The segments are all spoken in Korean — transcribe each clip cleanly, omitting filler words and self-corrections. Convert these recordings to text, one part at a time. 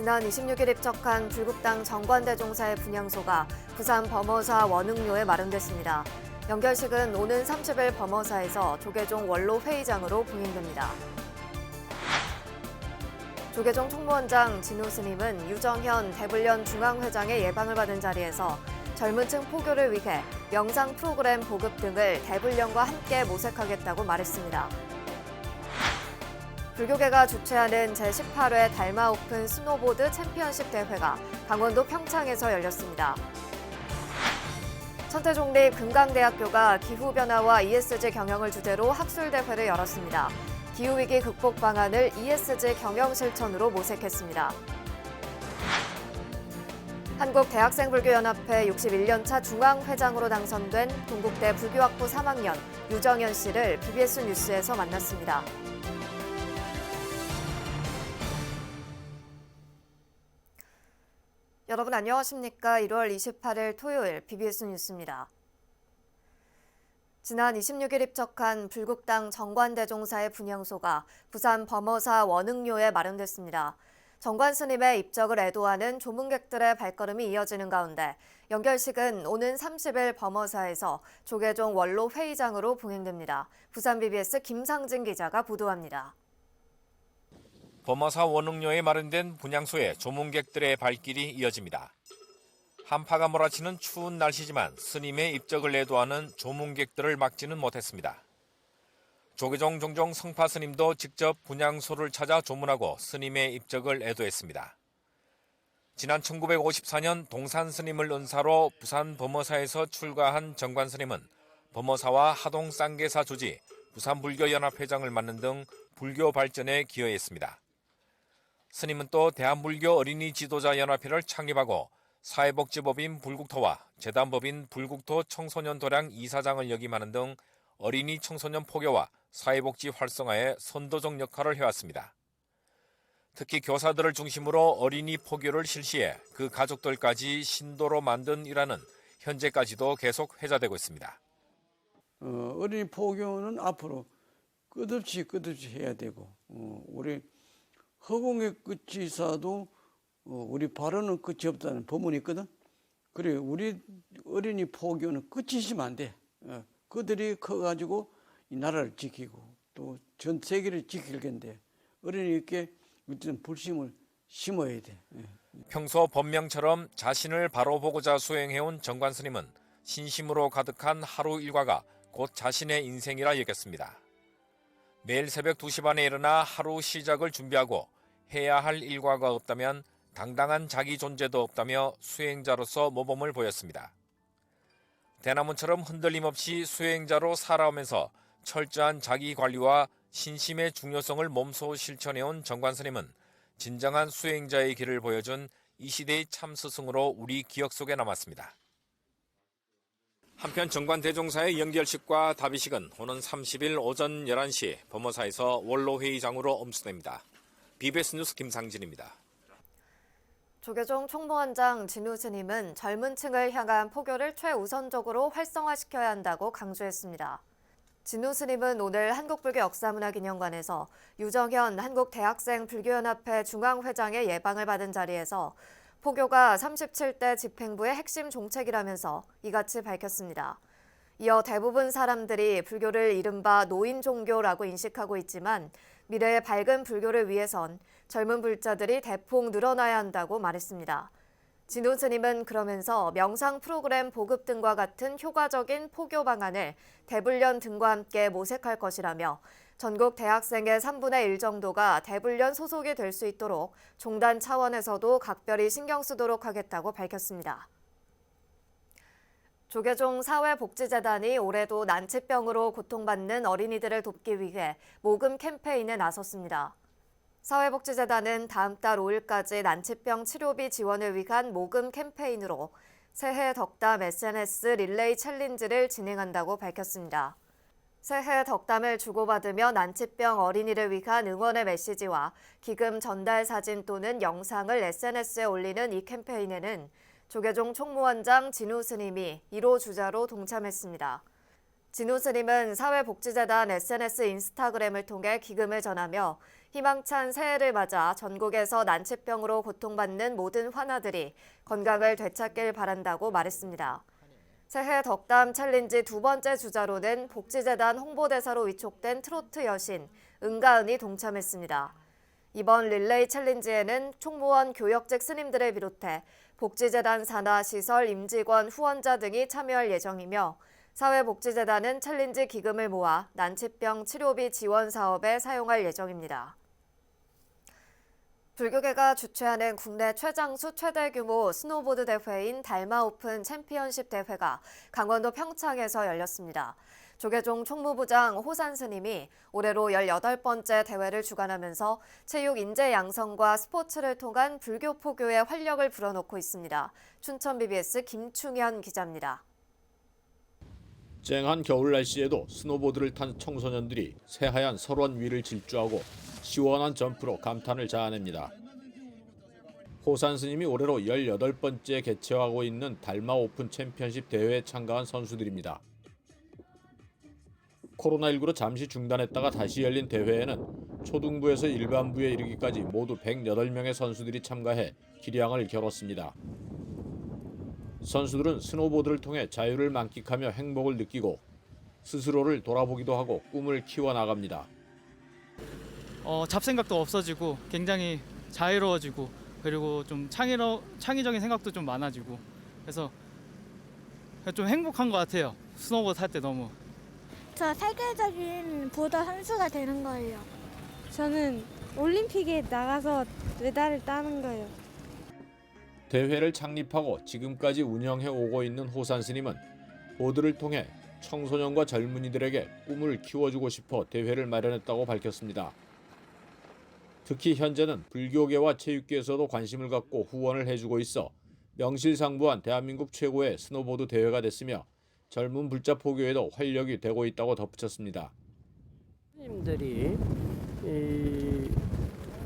지난 26일 입적한 불국당 정관대종사의 분향소가 부산 범어사 원흥로에 마련됐습니다. 연결식은 오는 30일 범어사에서 조계종 원로 회의장으로 봉행됩니다. 조계종 총무원장 진우 스님은 유정현 대불련 중앙회장의 예방을 받은 자리에서 젊은 층 포교를 위해 명상 프로그램 보급 등을 대불련과 함께 모색하겠다고 말했습니다. 불교계가 주최하는 제18회 달마 오픈 스노보드 챔피언십 대회가 강원도 평창에서 열렸습니다. 천태종립 금강대학교가 기후변화와 ESG 경영을 주제로 학술대회를 열었습니다. 기후위기 극복 방안을 ESG 경영 실천으로 모색했습니다. 한국대학생불교연합회 61년차 중앙회장으로 당선된 동국대 불교학부 3학년 유정현 씨를 BBS 뉴스에서 만났습니다. 여러분 안녕하십니까? 1월 28일 토요일 BBS 뉴스입니다. 지난 26일 입적한 불국당 정관대종사의 분향소가 부산 범어사 원흥로에 마련됐습니다. 정관 스님의 입적을 애도하는 조문객들의 발걸음이 이어지는 가운데 연결식은 오는 30일 범어사에서 조계종 원로 회의장으로 봉행됩니다. 부산 BBS 김상진 기자가 보도합니다. 범어사 원흥로에 마련된 분향소에 조문객들의 발길이 이어집니다. 한파가 몰아치는 추운 날씨지만 스님의 입적을 애도하는 조문객들을 막지는 못했습니다. 조계종 종종 성파 스님도 직접 분향소를 찾아 조문하고 스님의 입적을 애도했습니다. 지난 1954년 동산 스님을 은사로 부산 범어사에서 출가한 정관 스님은 범어사와 하동 쌍계사 주지, 부산불교연합회장을 맡는 등 불교 발전에 기여했습니다. 스님은 또 대한불교 어린이 지도자 연합회를 창립하고 사회복지법인 불국토와 재단법인 불국토 청소년도량 이사장을 역임하는 등 어린이 청소년 포교와 사회복지 활성화에 선도적 역할을 해왔습니다. 특히 교사들을 중심으로 어린이 포교를 실시해 그 가족들까지 신도로 만든 일화는 현재까지도 계속 회자되고 있습니다. 어린이 포교는 앞으로 끝없이 해야 되고 우리 허공의 끝이 있어도 우리 발언은 끝이 없다는 법문이 있거든. 그래 우리 어린이 포교는 끝이 있으면 안 돼. 그들이 커가지고 이 나라를 지키고 또 전 세계를 지킬 건데 어린이께 어떤 불심을 심어야 돼. 평소 법명처럼 자신을 바로 보고자 수행해온 정관 스님은 신심으로 가득한 하루 일과가 곧 자신의 인생이라 여겼습니다. 매일 새벽 2시 반에 일어나 하루 시작을 준비하고 해야 할 일과가 없다면 당당한 자기 존재도 없다며 수행자로서 모범을 보였습니다. 대나무처럼 흔들림 없이 수행자로 살아오면서 철저한 자기 관리와 신심의 중요성을 몸소 실천해온 정관 스님은 진정한 수행자의 길을 보여준 이 시대의 참 스승으로 우리 기억 속에 남았습니다. 한편 정관대종사의 연결식과 답의식은 오는 30일 오전 11시 범어사에서 원로회의장으로 엄수됩니다. BBS 뉴스 김상진입니다. 조계종 총무원장 진우 스님은 젊은 층을 향한 포교를 최우선적으로 활성화시켜야 한다고 강조했습니다. 진우 스님은 오늘 한국불교역사문화기념관에서 유정현 한국대학생불교연합회 중앙회장의 예방을 받은 자리에서 포교가 37대 집행부의 핵심 종책이라면서 이같이 밝혔습니다. 이어 대부분 사람들이 불교를 이른바 노인 종교라고 인식하고 있지만 미래의 밝은 불교를 위해선 젊은 불자들이 대폭 늘어나야 한다고 말했습니다. 진우 스님은 그러면서 명상 프로그램 보급 등과 같은 효과적인 포교 방안을 대불련 등과 함께 모색할 것이라며 전국 대학생의 3분의 1 정도가 대불련 소속이 될 수 있도록 종단 차원에서도 각별히 신경 쓰도록 하겠다고 밝혔습니다. 조계종 사회복지재단이 올해도 난치병으로 고통받는 어린이들을 돕기 위해 모금 캠페인에 나섰습니다. 사회복지재단은 다음 달 5일까지 난치병 치료비 지원을 위한 모금 캠페인으로 새해 덕담 SNS 릴레이 챌린지를 진행한다고 밝혔습니다. 새해 덕담을 주고받으며 난치병 어린이를 위한 응원의 메시지와 기금 전달 사진 또는 영상을 SNS에 올리는 이 캠페인에는 조계종 총무원장 진우 스님이 1호 주자로 동참했습니다. 진우 스님은 사회복지재단 SNS 인스타그램을 통해 기금을 전하며 희망찬 새해를 맞아 전국에서 난치병으로 고통받는 모든 환아들이 건강을 되찾길 바란다고 말했습니다. 새해 덕담 챌린지 두 번째 주자로는 복지재단 홍보대사로 위촉된 트로트 여신 은가은이 동참했습니다. 이번 릴레이 챌린지에는 총무원 교역직 스님들을 비롯해 복지재단 산하 시설 임직원 후원자 등이 참여할 예정이며 사회복지재단은 챌린지 기금을 모아 난치병 치료비 지원 사업에 사용할 예정입니다. 불교계가 주최하는 국내 최장수 최대 규모 스노보드 대회인 달마 오픈 챔피언십 대회가 강원도 평창에서 열렸습니다. 조계종 총무부장 호산 스님이 올해로 18번째 대회를 주관하면서 체육 인재 양성과 스포츠를 통한 불교 포교의 활력을 불어넣고 있습니다. 춘천 BBS 김충현 기자입니다. 쨍한 겨울 날씨에도 스노보드를 탄 청소년들이 새하얀 설원 위를 질주하고 시원한 점프로 감탄을 자아냅니다. 호산 스님이 올해로 18번째 개최하고 있는 달마 오픈 챔피언십 대회에 참가한 선수들입니다. 코로나19로 잠시 중단했다가 다시 열린 대회에는 초등부에서 일반부에 이르기까지 모두 108명의 선수들이 참가해 기량을 겨뤘습니다. 선수들은 스노보드를 통해 자유를 만끽하며 행복을 느끼고 스스로를 돌아보기도 하고 꿈을 키워나갑니다. 잡생각도 없어지고 굉장히 자유로워지고 그리고 좀 창의적인 생각도 좀 많아지고 그래서 좀 행복한 것 같아요. 스노보드 탈 때 너무. 저 세계적인 보더 선수가 되는 거예요. 저는 올림픽에 나가서 메달을 따는 거예요. 대회를 창립하고 지금까지 운영해 오고 있는 호산 스님은 보드를 통해 청소년과 젊은이들에게 꿈을 키워주고 싶어 대회를 마련했다고 밝혔습니다. 특히 현재는 불교계와 체육계에서도 관심을 갖고 후원을 해주고 있어 명실상부한 대한민국 최고의 스노보드 대회가 됐으며 젊은 불자 포교에도 활력이 되고 있다고 덧붙였습니다. 스님들이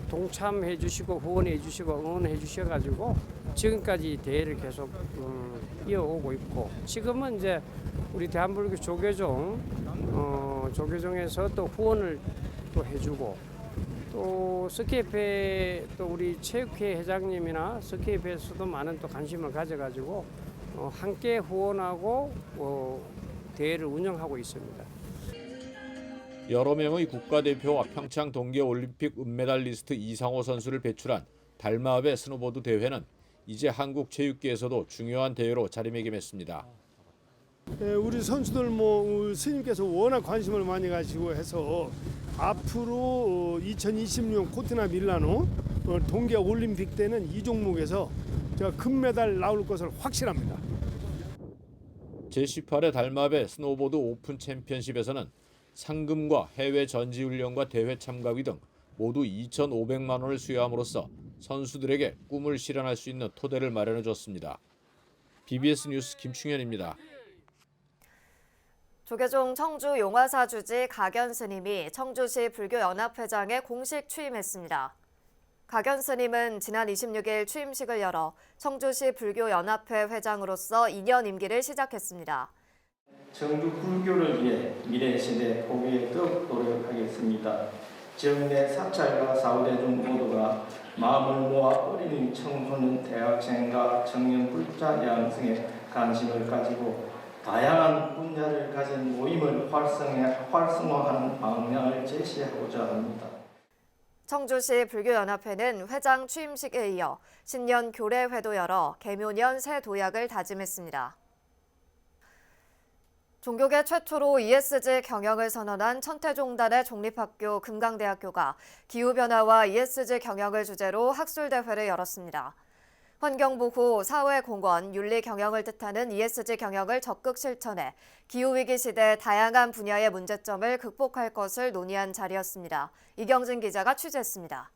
동참해 주시고 후원해 주시고 응원해 주셔가지고 지금까지 대회를 계속 이어오고 있고 지금은 이제 우리 대한불교 조계종에서 또 후원을 또 해주고 또 스키협회 또 우리 체육회 회장님이나 스키협회에서도 많은 또 관심을 가져가지고 함께 후원하고 대회를 운영하고 있습니다. 여러 명의 국가대표와 평창 동계올림픽 은메달리스트 이상호 선수를 배출한 달마읍의 스노보드 대회는 이제 한국 체육계에서도 중요한 대회로 자리매김했습니다. 우리 선수들 스님께서 워낙 관심을 많이 가지고 해서 앞으로 2026 코트나 밀라노 동계올림픽 때는 이 종목에서 제가 금메달 나올 것을 확실합니다. 제18회 달마읍의 스노보드 오픈 챔피언십에서는 상금과 해외 전지훈련과 대회 참가비 등 모두 2,500만 원을 수여함으로써 선수들에게 꿈을 실현할 수 있는 토대를 마련해 줬습니다. BBS 뉴스 김충현입니다. 조계종 청주 용화사 주지 각연 스님이 청주시 불교연합회장에 공식 취임했습니다. 각연 스님은 지난 26일 취임식을 열어 청주시 불교연합회 회장으로서 2년 임기를 시작했습니다. 청주 불교를 위해 미래 시대 포교에 더욱 노력하겠습니다. 지역 내 사찰과 사후대중 모두가 마음을 모아 어린이, 청소년, 대학생과 청년 불자 양성에 관심을 가지고 다양한 분야를 가진 모임을 활성화하는 방향을 제시하고자 합니다. 청주시 불교연합회는 회장 취임식에 이어 신년 교례회도 열어 개묘년 새 도약을 다짐했습니다. 종교계 최초로 ESG 경영을 선언한 천태종단의 종립학교 금강대학교가 기후변화와 ESG 경영을 주제로 학술대회를 열었습니다. 환경보호, 사회공헌, 윤리경영을 뜻하는 ESG 경영을 적극 실천해 기후위기 시대 다양한 분야의 문제점을 극복할 것을 논의한 자리였습니다. 이경진 기자가 취재했습니다.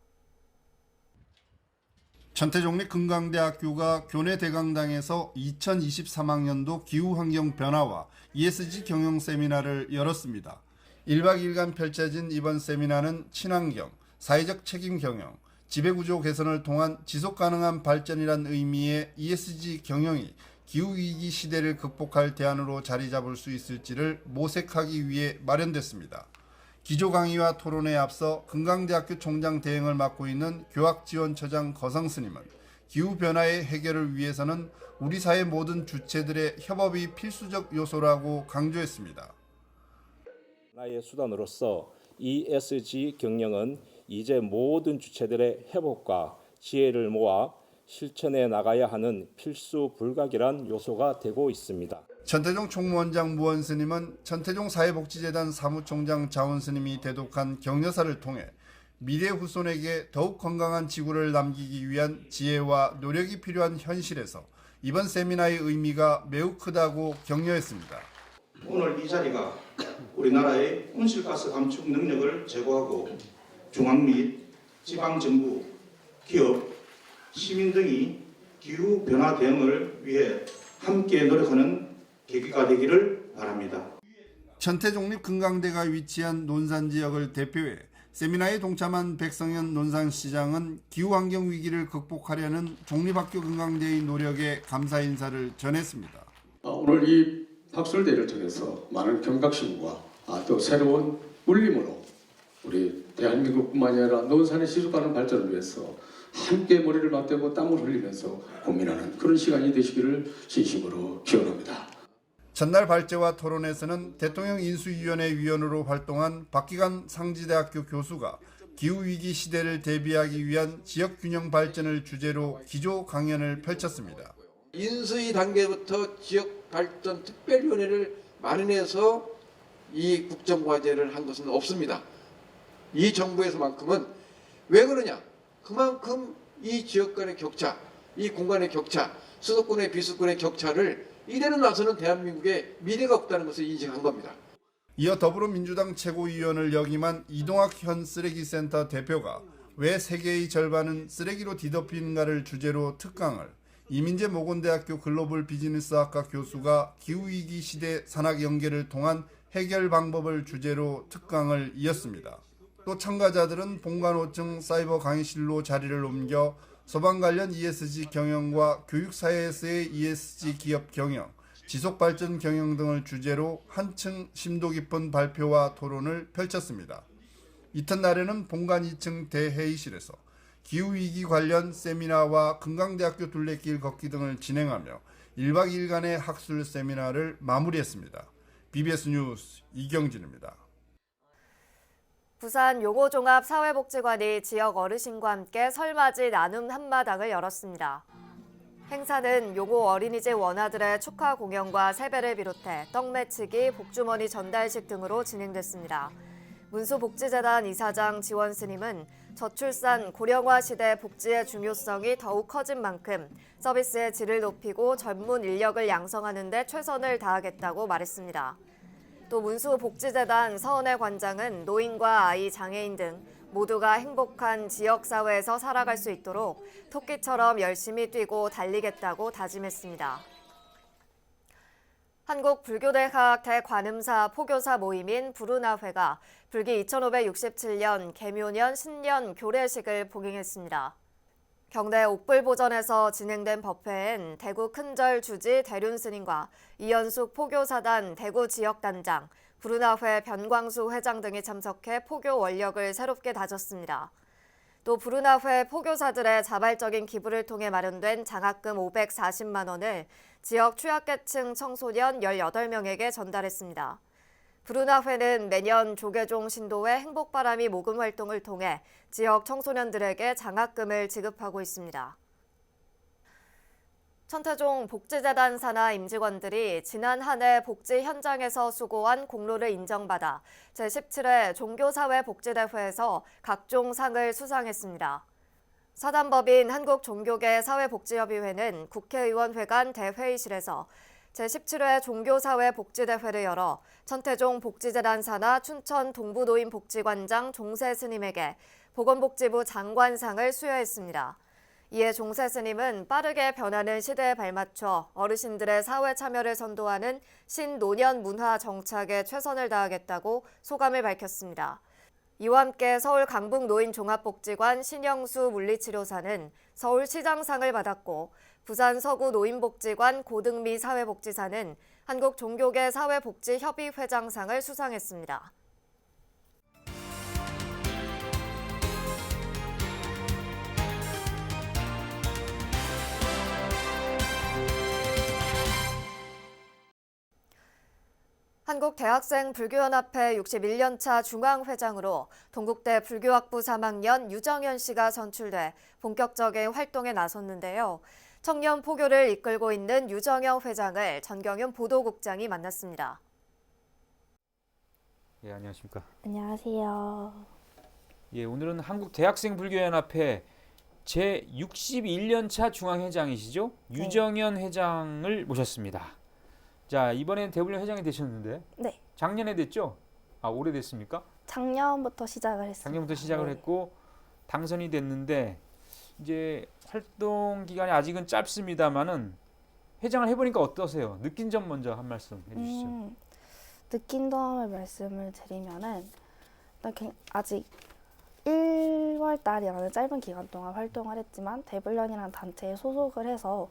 천태종립 금강대학교가 교내 대강당에서 2023학년도 기후환경 변화와 ESG 경영 세미나를 열었습니다. 1박 2일간 펼쳐진 이번 세미나는 친환경, 사회적 책임 경영, 지배구조 개선을 통한 지속가능한 발전이란 의미의 ESG 경영이 기후위기 시대를 극복할 대안으로 자리 잡을 수 있을지를 모색하기 위해 마련됐습니다. 기조 강의와 토론에 앞서 금강대학교 총장 대행을 맡고 있는 교학지원처장 거성스님은 기후변화의 해결을 위해서는 우리 사회 모든 주체들의 협업이 필수적 요소라고 강조했습니다. 하나의 수단으로서 ESG 경영은 이제 모든 주체들의 협업과 지혜를 모아 실천해 나가야 하는 필수 불가결한 요소가 되고 있습니다. 천태종 총무원장 무원스님은 천태종 사회복지재단 사무총장 자원스님이 대독한 격려사를 통해 미래 후손에게 더욱 건강한 지구를 남기기 위한 지혜와 노력이 필요한 현실에서 이번 세미나의 의미가 매우 크다고 격려했습니다. 오늘 이 자리가 우리나라의 온실가스 감축 능력을 제고하고 중앙 및 지방정부, 기업, 시민 등이 기후변화 대응을 위해 함께 노력하는 계기가 되기를 바랍니다. 천태종립 금강대가 위치한 논산 지역을 대표해 세미나에 동참한 백성현 논산시장은 기후환경 위기를 극복하려는 종립학교 금강대의 노력에 감사 인사를 전했습니다. 오늘 이 학술대회를 통해서 많은 경각심과 또 새로운 울림으로 우리 대한민국뿐만 아니라 논산의 지속가능 발전을 위해서 함께 머리를 맞대고 땀을 흘리면서 고민하는 그런 시간이 되시기를 진심으로 기원합니다. 전날 발제와 토론에서는 대통령 인수위원회 위원으로 활동한 박기관 상지대학교 교수가 기후위기 시대를 대비하기 위한 지역균형 발전을 주제로 기조 강연을 펼쳤습니다. 인수위 단계부터 지역발전특별위원회를 마련해서 이 국정과제를 한 것은 없습니다. 이 정부에서만큼은 왜 그러냐? 그만큼 이 지역 간의 격차, 이 공간의 격차, 수도권의 비수권의 격차를 이대로 나서는 대한민국의 미래가 없다는 것을 인식한 겁니다. 이어 더불어민주당 최고위원을 역임한 이동학 현 쓰레기센터 대표가 왜 세계의 절반은 쓰레기로 뒤덮이는가를 주제로 특강을, 이민재 모건대학교 글로벌 비즈니스학과 교수가 기후위기 시대 산학 연계를 통한 해결 방법을 주제로 특강을 이었습니다. 또 참가자들은 본관 5층 사이버 강의실로 자리를 옮겨 소방 관련 ESG 경영과 교육사회에서의 ESG 기업 경영, 지속발전 경영 등을 주제로 한층 심도 깊은 발표와 토론을 펼쳤습니다. 이튿날에는 본관 2층 대회의실에서 기후위기 관련 세미나와 금강대학교 둘레길 걷기 등을 진행하며 1박 2일간의 학술 세미나를 마무리했습니다. BBS 뉴스 이경진입니다. 부산 용호종합사회복지관이 지역 어르신과 함께 설맞이 나눔 한마당을 열었습니다. 행사는 용호 어린이집 원아들의 축하 공연과 세배를 비롯해 떡매치기, 복주머니 전달식 등으로 진행됐습니다. 문수복지재단 이사장 지원 스님은 저출산 고령화 시대 복지의 중요성이 더욱 커진 만큼 서비스의 질을 높이고 전문 인력을 양성하는 데 최선을 다하겠다고 말했습니다. 또 문수복지재단 서은혜 관장은 노인과 아이, 장애인 등 모두가 행복한 지역사회에서 살아갈 수 있도록 토끼처럼 열심히 뛰고 달리겠다고 다짐했습니다. 한국불교대학 대관음사 포교사 모임인 불운하회가 불기 2567년 개묘년 신년 교례식을 봉행했습니다. 경내 옥불보전에서 진행된 법회엔 대구 큰절 주지 대륜스님과 이현숙 포교사단 대구 지역단장, 불운하회 변광수 회장 등이 참석해 포교 원력을 새롭게 다졌습니다. 또 불운하회 포교사들의 자발적인 기부를 통해 마련된 장학금 540만 원을 지역 취약계층 청소년 18명에게 전달했습니다. 불운하회는 매년 조계종 신도회 행복바람이 모금 활동을 통해 지역 청소년들에게 장학금을 지급하고 있습니다. 천태종 복지재단 산하 임직원들이 지난 한 해 복지 현장에서 수고한 공로를 인정받아 제17회 종교사회복지대회에서 각종 상을 수상했습니다. 사단법인 한국종교계 사회복지협의회는 국회의원회관 대회의실에서 제17회 종교사회복지대회를 열어 천태종 복지재단 산하 춘천 동부노인복지관장 종세 스님에게 보건복지부 장관상을 수여했습니다. 이에 종세 스님은 빠르게 변하는 시대에 발맞춰 어르신들의 사회 참여를 선도하는 신노년 문화 정착에 최선을 다하겠다고 소감을 밝혔습니다. 이와 함께 서울 강북노인종합복지관 신영수 물리치료사는 서울시장상을 받았고 부산 서구 노인복지관 고등미 사회복지사는 한국종교계 사회복지협의회장상을 수상했습니다. 한국대학생불교연합회 61년차 중앙회장으로 동국대 불교학부 3학년 유정현 씨가 선출돼 본격적인 활동에 나섰는데요. 청년 포교를 이끌고 있는 유정현 회장을 전경윤 보도국장이 만났습니다. 예, 안녕하십니까. 안녕하세요. 예, 오늘은 한국대학생불교연합회 제61년차 중앙회장이시죠? 네. 유정현 회장을 모셨습니다. 자, 이번엔 대불련 회장이 되셨는데 네. 작년에 됐죠? 아, 올해 됐습니까? 작년부터 시작을 했습니다. 작년부터 시작을 네. 했고 당선이 됐는데 이제 활동 기간이 아직은 짧습니다만은 회장을 해보니까 어떠세요? 느낀 점 먼저 한 말씀 해주시죠. 느낀 점을 말씀을 드리면은 일단 아직 1월 달이라는 짧은 기간 동안 활동을 했지만 대불련이라는 단체에 소속을 해서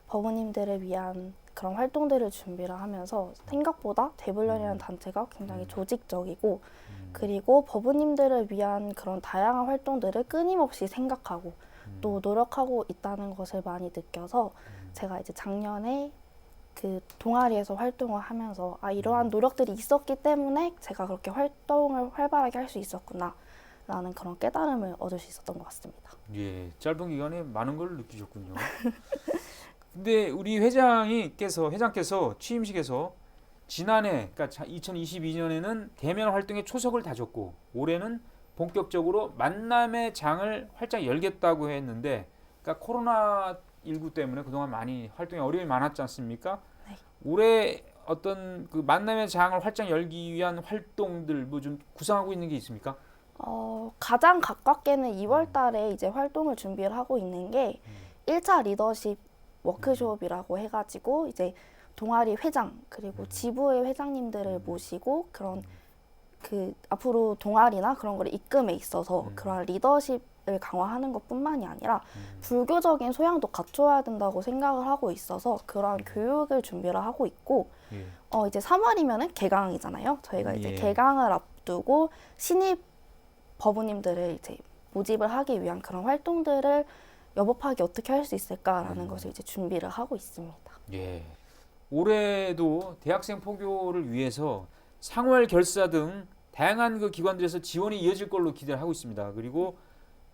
법원님들을 위한 그런 활동들을 준비를 하면서 생각보다 대불련이라는 단체가 굉장히 조직적이고 그리고 법원님들을 위한 그런 다양한 활동들을 끊임없이 생각하고 또 노력하고 있다는 것을 많이 느껴서 제가 이제 작년에 그 동아리에서 활동을 하면서 이러한 노력들이 있었기 때문에 제가 그렇게 활동을 활발하게 할 수 있었구나 라는 그런 깨달음을 얻을 수 있었던 것 같습니다. 예, 짧은 기간에 많은 걸 느끼셨군요. 근데 우리 회장께서 취임식에서 지난해 그러니까 2022년에는 대면 활동에 초석을 다졌고 올해는 본격적으로 만남의 장을 활짝 열겠다고 했는데 그러니까 코로나19 때문에 그동안 많이 활동에 어려움이 많았지 않습니까? 네. 올해 어떤 그 만남의 장을 활짝 열기 위한 활동들 뭐 좀 구상하고 있는 게 있습니까? 가장 가깝게는 2월 달에 이제 활동을 준비를 하고 있는 게 1차 리더십 워크숍이라고 해가지고 이제 동아리 회장 그리고 지부의 회장님들을 모시고 그런 그 앞으로 동아리나 그런 거를 이끌음에 있어서 그런 리더십을 강화하는 것뿐만이 아니라 불교적인 소양도 갖춰야 된다고 생각을 하고 있어서 그런 교육을 준비를 하고 있고 이제 3월이면은 개강이잖아요. 저희가 이제 개강을 앞두고 신입 법우님들을 이제 모집을 하기 위한 그런 활동들을 여법하게 어떻게 할 수 있을까라는 것을 이제 준비를 하고 있습니다. 예. 올해도 대학생 포교를 위해서 상월 결사 등 다양한 그 기관들에서 지원이 이어질 걸로 기대를 하고 있습니다. 그리고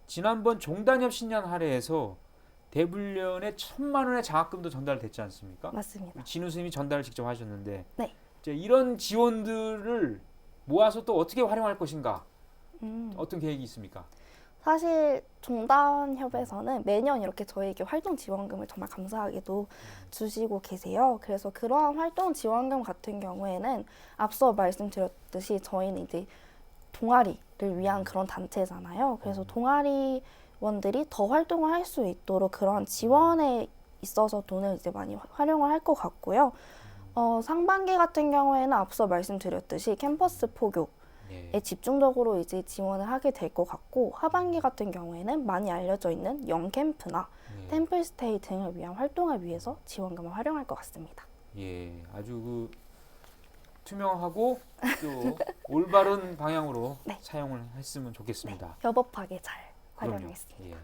지난번 종단협 신년 할애에서 대불련에 1,000만 원의 장학금도 전달됐지 않습니까? 맞습니다. 진우 스님이 전달을 직접 하셨는데 네. 이제 이런 지원들을 모아서 또 어떻게 활용할 것인가? 어떤 계획이 있습니까? 사실 종단협에서는 매년 이렇게 저희에게 활동 지원금을 정말 감사하게도 주시고 계세요. 그래서 그러한 활동 지원금 같은 경우에는 앞서 말씀드렸듯이 저희는 이제 동아리를 위한 그런 단체잖아요. 그래서 동아리원들이 더 활동을 할 수 있도록 그런 지원에 있어서 돈을 이제 많이 활용을 할 것 같고요. 상반기 같은 경우에는 앞서 말씀드렸듯이 캠퍼스 포교 에 집중적으로 이제 지원을 하게 될 것 같고 하반기 같은 경우에는 많이 알려져 있는 영캠프나 템플스테이 등을 위한 활동을 위해서 지원금을 활용할 것 같습니다. 예, 아주 그 투명하고 또 올바른 방향으로 사용을 했으면 좋겠습니다. 네, 협업하게 잘 그럼요. 활용했습니다. 예.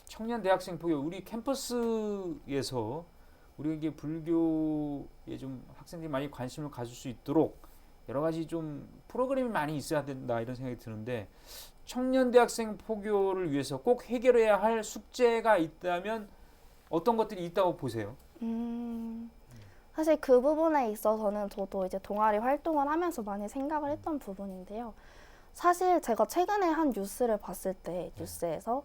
청년 대학생 포교 우리 캠퍼스에서 우리 이게 불교에 좀 학생들이 많이 관심을 가질 수 있도록 여러 가지 좀 프로그램이 많이 있어야 된다 이런 생각이 드는데 청년 대학생 포교를 위해서 꼭 해결해야 할 숙제가 있다면 어떤 것들이 있다고 보세요? 사실 그 부분에 있어서는 저도 이제 동아리 활동을 하면서 많이 생각을 했던 부분인데요. 사실 제가 최근에 한 뉴스를 봤을 때 뉴스에서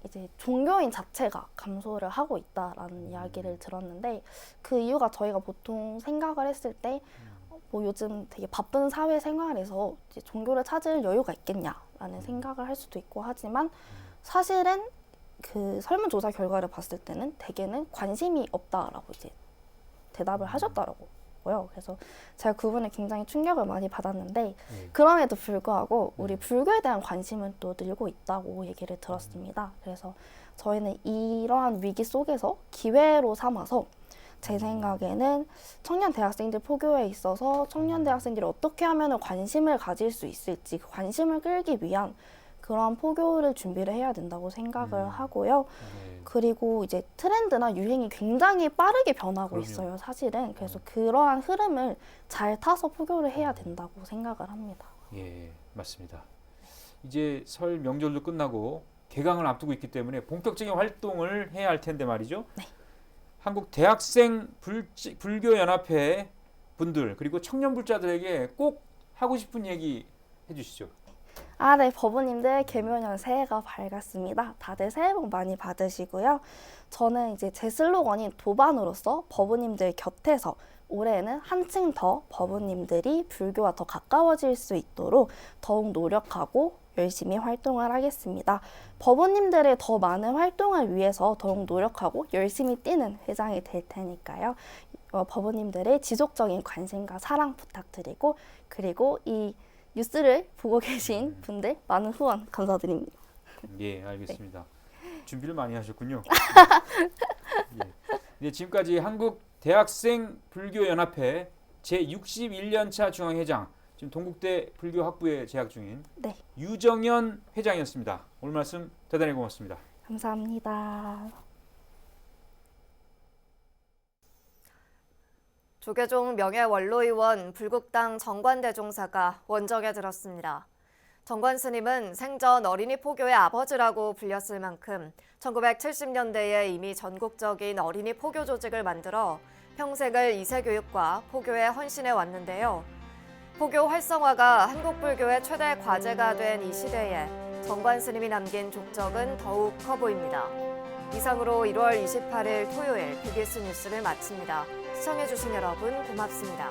이제 종교인 자체가 감소를 하고 있다라는 이야기를 들었는데 그 이유가 저희가 보통 생각을 했을 때 뭐 요즘 되게 바쁜 사회 생활에서 이제 종교를 찾을 여유가 있겠냐라는 생각을 할 수도 있고 하지만 사실은 그 설문조사 결과를 봤을 때는 대개는 관심이 없다라고 이제 대답을 하셨더라고요. 그래서 제가 그 부분에 굉장히 충격을 많이 받았는데 그럼에도 불구하고 우리 불교에 대한 관심은 또 늘고 있다고 얘기를 들었습니다. 그래서 저희는 이러한 위기 속에서 기회로 삼아서 제 생각에는 청년 대학생들 포교에 있어서 청년 대학생들이 어떻게 하면 관심을 가질 수 있을지 그 관심을 끌기 위한 그런 포교를 준비를 해야 된다고 생각을 하고요. 네. 그리고 이제 트렌드나 유행이 굉장히 빠르게 변하고 그럼요. 있어요, 사실은. 그래서 그러한 흐름을 잘 타서 포교를 해야 된다고 생각을 합니다. 예, 맞습니다. 이제 설 명절도 끝나고 개강을 앞두고 있기 때문에 본격적인 활동을 해야 할 텐데 말이죠. 네. 한국 대학생 불교연합회 분들 그리고 청년불자들에게 꼭 하고 싶은 얘기 해주시죠. 네, 법우님들 개묘년 새해가 밝았습니다. 다들 새해 복 많이 받으시고요. 저는 이제 제 슬로건인 도반으로서 법우님들 곁에서 올해는 한층 더 법우님들이 불교와 더 가까워질 수 있도록 더욱 노력하고 열심히 활동을 하겠습니다. 법우님들의 더 많은 활동을 위해서 더욱 노력하고 열심히 뛰는 회장이 될 테니까요. 법우님들의 지속적인 관심과 사랑 부탁드리고, 그리고 이 뉴스를 보고 계신 분들 많은 후원 감사드립니다. 예, 알겠습니다. 준비를 많이 하셨군요. 예. 네, 지금까지 한국 대학생 불교연합회 제61년차 중앙회장, 지금 동국대 불교학부에 재학 중인 유정연 회장이었습니다. 오늘 말씀 대단히 고맙습니다. 감사합니다. 조계종 명예원로의원 불국당 정관대종사가 원정에 들었습니다. 정관 스님은 생전 어린이 포교의 아버지라고 불렸을 만큼 1970년대에 이미 전국적인 어린이 포교 조직을 만들어 평생을 이세 교육과 포교에 헌신해 왔는데요. 포교 활성화가 한국 불교의 최대 과제가 된 이 시대에 정관 스님이 남긴 족적은 더욱 커 보입니다. 이상으로 1월 28일 토요일 BBS 뉴스를 마칩니다. 시청해주신 여러분 고맙습니다.